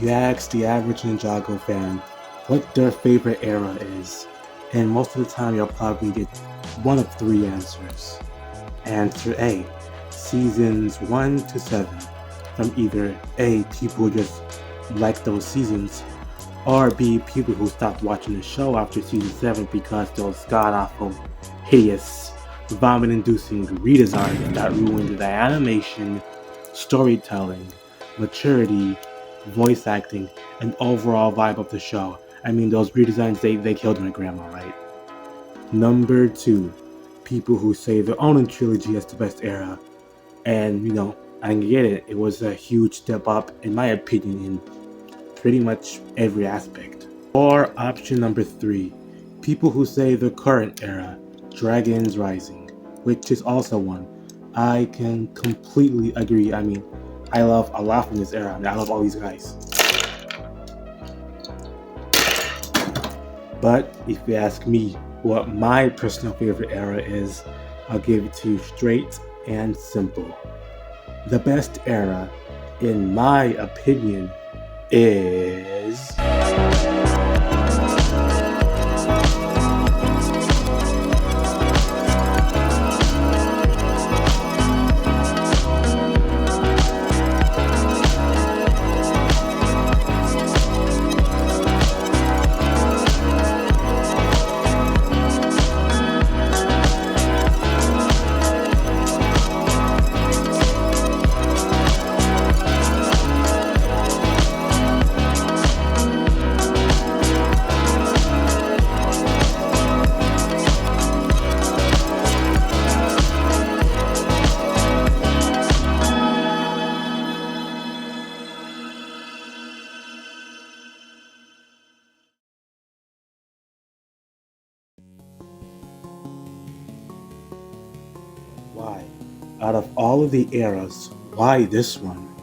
You ask the average Ninjago fan what their favorite era is, and most of the time you'll probably get one of three answers. Answer A, seasons 1 to 7, from either A, people who just like those seasons, or B, people who stopped watching the show after season 7 because those god-awful, hideous, vomit-inducing redesigns that ruined the animation, storytelling, maturity, voice acting, and overall vibe of the show. I mean, those redesigns, they killed my grandma, right? Number 2, people who say the Onan trilogy is the best era. And, I can get it. It was a huge step up, in my opinion, in pretty much every aspect. Or option number 3, people who say the current era, Dragons Rising, which is also one. I can completely agree. I mean, I love a lot from this era. I mean, I love all these guys. But if you ask me what my personal favorite era is, I'll give it to you straight and simple. The best era, in my opinion, is... Why? Out of all of the eras, why this one?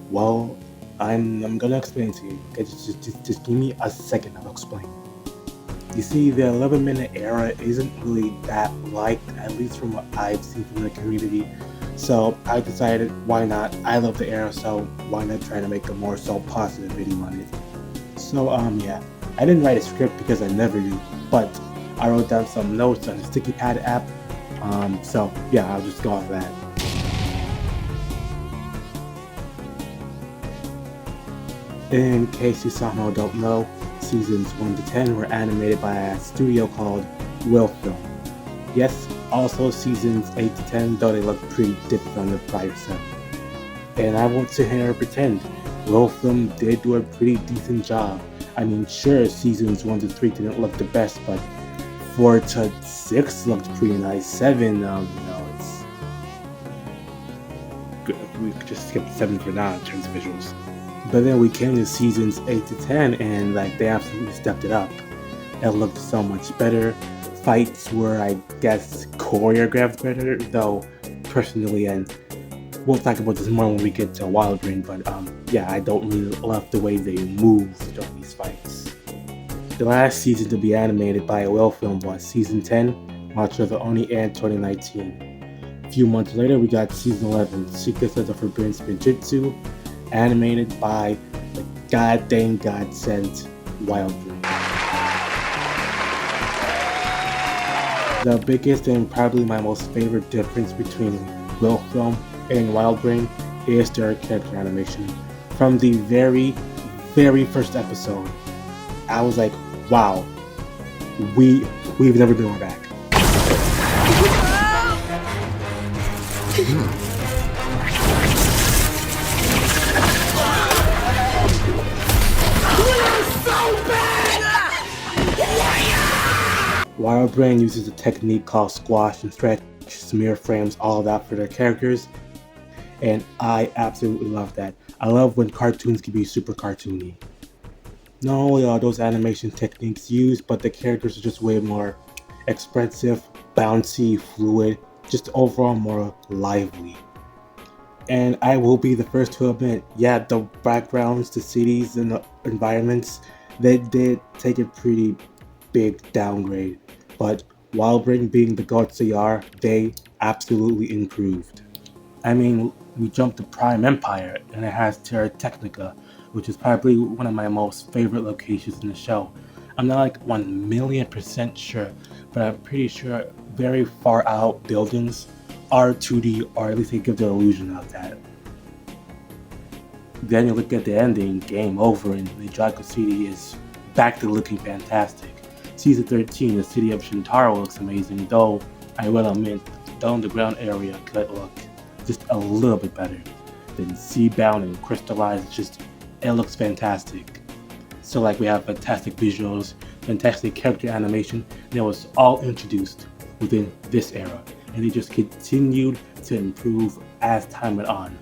Well, I'm gonna explain to you. Okay, just give me a second, I'll explain. You see, the 11-minute era isn't really that liked, at least from what I've seen from the community. So I decided, why not? I love the era, so why not try to make a more so positive video on it? So yeah, I didn't write a script because I never do, but I wrote down some notes on the sticky pad app. So yeah, I'll just go off that. In case you somehow don't know, seasons 1 to 10 were animated by a studio called Film. Yes, also seasons 8 to 10, though they look pretty different from the prior 7. And I won't sit here and pretend, Film did do a pretty decent job. I mean, sure, seasons 1 to 3 didn't look the best, but 4 to 6 looked pretty nice. 7, it's good. We could just skip 7 for now in terms of visuals. But then we came to seasons 8 to 10 and they absolutely stepped it up. It looked so much better. Fights were, I guess, choreographed better, though personally, and we'll talk about this more when we get to Wild Brain, but yeah, I don't really love the way they move during these fights. The last season to be animated by a Film was season 10, which was only aired in 2019. A few months later, we got season 11, Secrets of the Forbidden Spinjitzu, animated by the goddamn godsend Wild Brain. The biggest and probably my most favorite difference between Film and Wild Brain is their character animation. From the very first episode, I was like, wow, we've never been more back. Wild Brain uses a technique called squash and stretch, smear frames, all of that for their characters, and I absolutely love that. I love when cartoons can be super cartoony. Not only are those animation techniques used, but the characters are just way more expressive, bouncy, fluid, just overall more lively. And I will be the first to admit, yeah, the backgrounds, the cities, and the environments, they did take a pretty big downgrade. But Wild Brain being the gods they are, they absolutely improved. I mean, we jumped to Prime Empire, and it has Terra Technica, which is probably one of my most favorite locations in the show. I'm not like 1,000,000% sure, but I'm pretty sure very far out buildings are 2D, or at least they give the illusion of that. Then you look at the ending, game over, and Ninjago City is back to looking fantastic. Season 13, the city of Shintaro looks amazing, though I will admit, the underground area could look just a little bit better. Then Seabound and Crystallized, just it looks fantastic. So like we have fantastic visuals, fantastic character animation, and it was all introduced within this era, and they just continued to improve as time went on.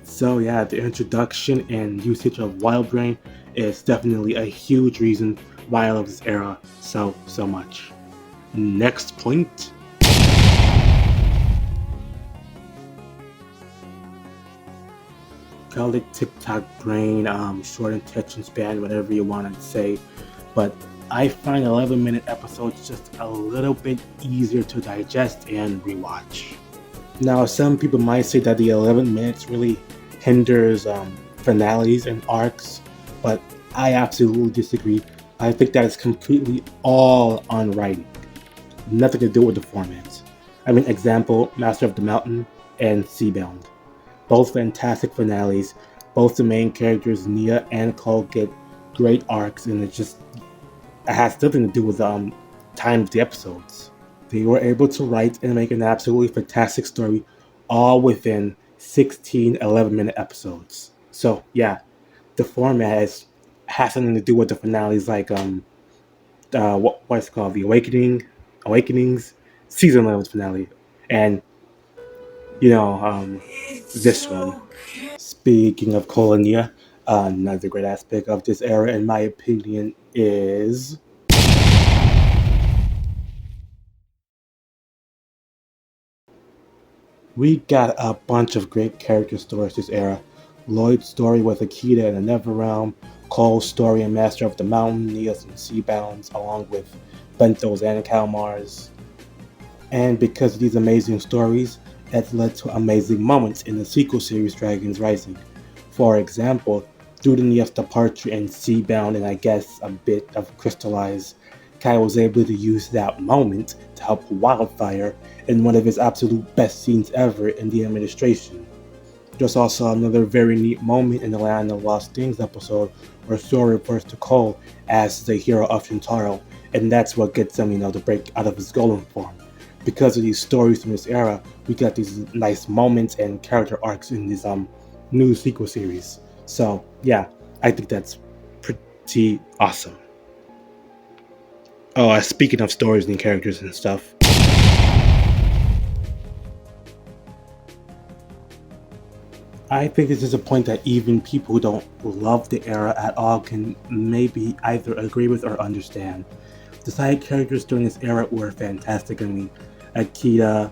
So yeah, the introduction and usage of Wild Brain is definitely a huge reason why I love this era so much. Next point. Call it TikTok brain, short attention span, whatever you want to say. But I find 11-minute episodes just a little bit easier to digest and rewatch. Now, some people might say that the 11 minutes really hinders finales and arcs, but I absolutely disagree. I think that is completely all on writing, nothing to do with the format. I mean, example, Master of the Mountain and Seabound. Both fantastic finales. Both the main characters, Nia and Cole, get great arcs, and it has nothing to do with time of the episodes. They were able to write and make an absolutely fantastic story, all within 16 11-minute episodes. So yeah, the format has something to do with the finales, like what's it called, the Awakenings, season 11 finale, and you know this one. Speaking of Colonia, another great aspect of this era, in my opinion, is we got a bunch of great character stories this era. Lloyd's story with Akita in the Neverrealm, Cole's story in Master of the Mountain, Nia's and Seabounds, along with Bento's and Kalmar's. And because of these amazing stories, it led to amazing moments in the sequel series Dragons Rising. For example, due to Nia's departure in Seabound and I guess a bit of Crystallize, Kai was able to use that moment to help Wildfire in one of his absolute best scenes ever in the administration. There's also another very neat moment in the Land of Lost Things episode where Sora refers to Cole as the hero of Shintaro, and that's what gets him, to break out of his golem form. Because of these stories from this era, we got these nice moments and character arcs in this new sequel series. So yeah, I think that's pretty awesome. Oh, speaking of stories and characters and stuff, I think this is a point that even people who don't love the era at all can maybe either agree with or understand. The side characters during this era were fantastic. I mean, Akita,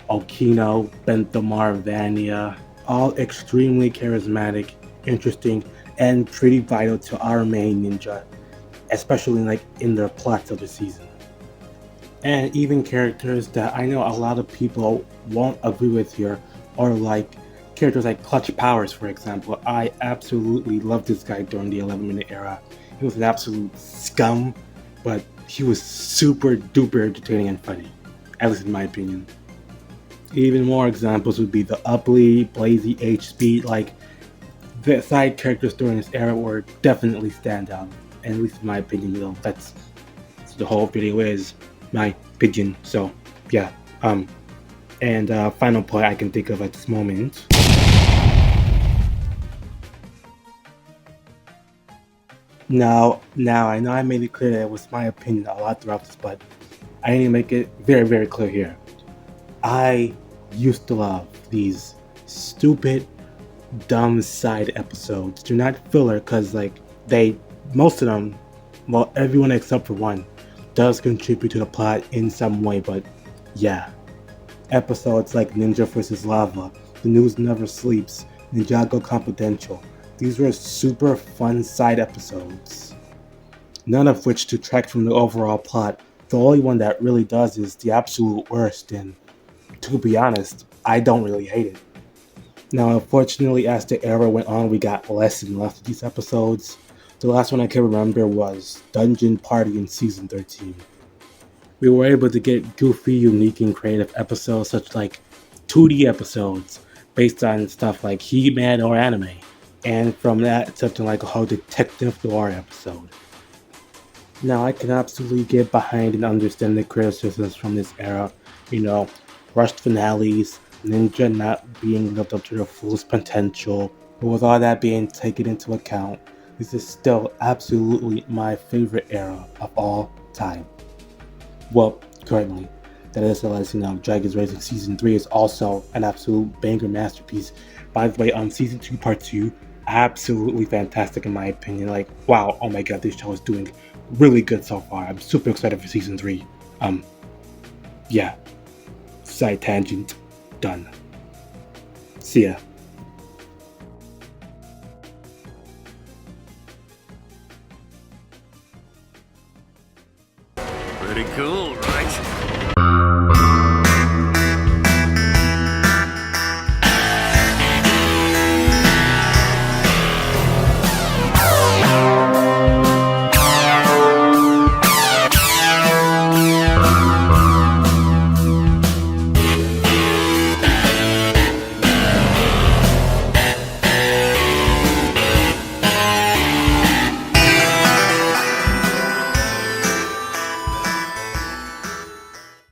Okino, Benthomar, Vania, all extremely charismatic, interesting, and pretty vital to our main ninja, especially in the plots of the season. And even characters that I know a lot of people won't agree with here, or like characters like Clutch Powers, for example. I absolutely loved this guy during the 11-minute era. He was an absolute scum, but he was super duper entertaining and funny, at least in my opinion. Even more examples would be the Upply, Blazy, H-Speed. Like, the side characters during this era were definitely standout, and at least in my opinion, that's the whole video is my opinion. So yeah, and final point I can think of at this moment. Now I know I made it clear that it was my opinion a lot throughout this, but I need to make it very, very clear here. I used to love these stupid, dumb side episodes. They're not filler because most of them, well, everyone except for one, does contribute to the plot in some way, but yeah. Episodes like Ninja vs. Lava, The News Never Sleeps, Ninjago Confidential. These were super fun side episodes, none of which detract from the overall plot. The only one that really does is the absolute worst, and to be honest, I don't really hate it. Now, unfortunately, as the era went on, we got less and less of these episodes. The last one I can remember was Dungeon Party in Season 13. We were able to get goofy, unique, and creative episodes such like 2D episodes based on stuff like He-Man or anime. And from that, something like a whole detective noir episode. Now, I can absolutely get behind and understand the criticisms from this era. You know, rushed finales, Ninja not being lived up to their fullest potential. But with all that being taken into account, this is still absolutely my favorite era of all time. Well, currently. That is, as you know, Dragon's Racing Season 3 is also an absolute banger masterpiece. By the way, Season 2 Part 2, absolutely fantastic in my opinion. Like, wow, oh my god, this show is doing really good so far. I'm super excited for Season 3. Yeah. Side tangent. Done. See ya. Pretty cool, right?